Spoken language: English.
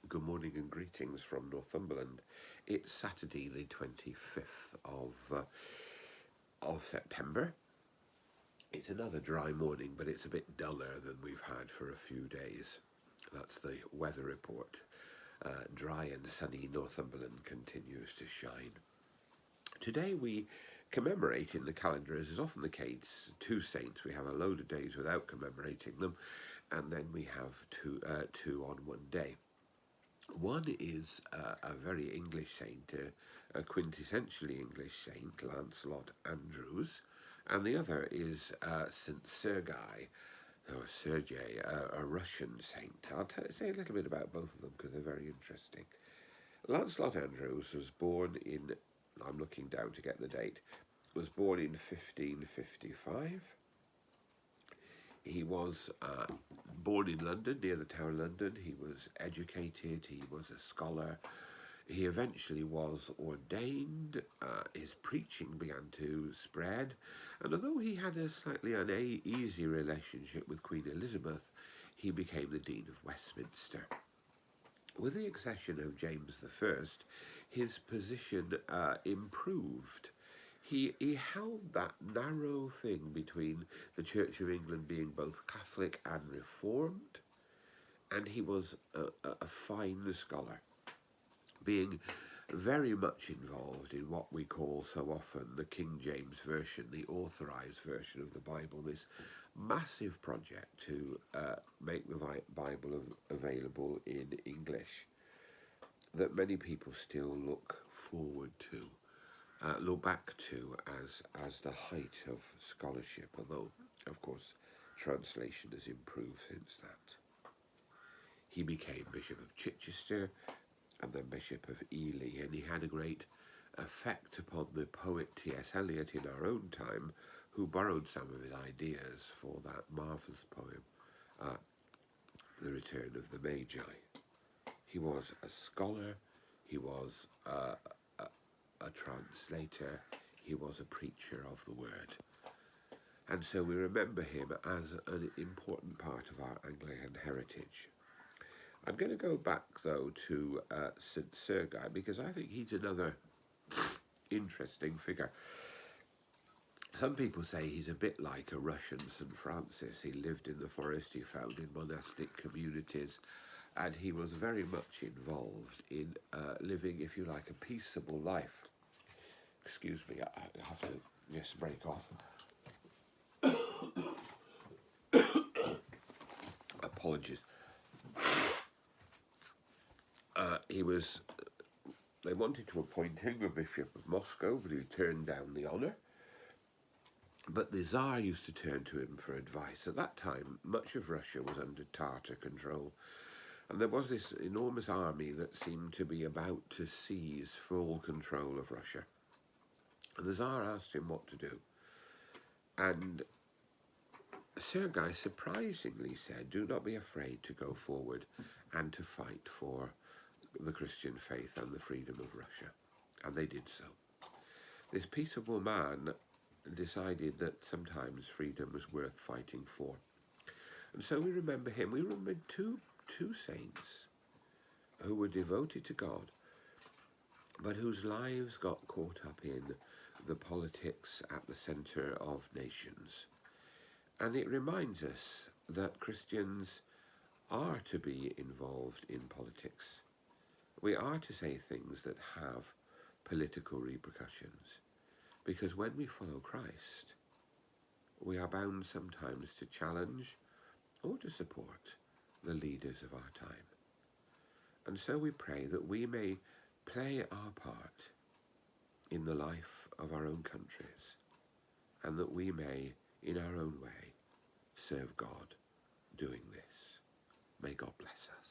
Good morning and greetings from Northumberland. It's Saturday, the 25th of September. It's another dry morning, but it's a bit duller than we've had for a few days. That's the weather report. Dry and sunny Northumberland continues to shine. Today we commemorate in the calendar, as is often the case, two saints. We have a load of days without commemorating them, and then we have two on one day. One is a very English saint, a quintessentially English saint, Lancelot Andrewes, and the other is St. Sergei, or Sergei, a Russian saint. I'll say a little bit about both of them because they're very interesting. Lancelot Andrewes was born in, I'm looking down to get the date, was born in 1555. He was born in London, near the Tower of London. He was educated, he was a scholar. He eventually was ordained. His preaching began to spread. And although he had a slightly uneasy relationship with Queen Elizabeth, he became the Dean of Westminster. With the accession of James I, his position improved. He held that narrow thing between the Church of England being both Catholic and Reformed, and he was a fine scholar, being very much involved in what we call so often the King James Version, the authorised version of the Bible, this massive project to make the Bible available in English that many people still look forward to. Look back to as the height of scholarship, although, of course, translation has improved since that. He became Bishop of Chichester and then Bishop of Ely, and he had a great effect upon the poet T.S. Eliot in our own time, who borrowed some of his ideas for that marvellous poem, The Return of the Magi. He was a scholar, he was a translator, he was a preacher of the word. And so we remember him as an important part of our Anglican heritage. I'm going to go back, though, to St. Sergei, because I think he's another interesting figure. Some people say he's a bit like a Russian St. Francis. He lived in the forest, he founded monastic communities, and he was very much involved in living, if you like, a peaceable life. Excuse me, I have to just break off. Apologies. They wanted to appoint him a bishop of Moscow, but he turned down the honour. But the Tsar used to turn to him for advice. At that time, much of Russia was under Tatar control, and there was this enormous army that seemed to be about to seize full control of Russia. And the Tsar asked him what to do. And Sergei surprisingly said, "Do not be afraid to go forward and to fight for the Christian faith and the freedom of Russia." And they did so. This peaceable man decided that sometimes freedom was worth fighting for. And so we remember him. We remember two saints who were devoted to God, but whose lives got caught up in the politics at the centre of nations. And it reminds us that Christians are to be involved in politics. We are to say things that have political repercussions, because when we follow Christ, we are bound sometimes to challenge or to support the leaders of our time. And so we pray that we may play our part in the life of our own countries, and that we may, in our own way, serve God doing this. May God bless us.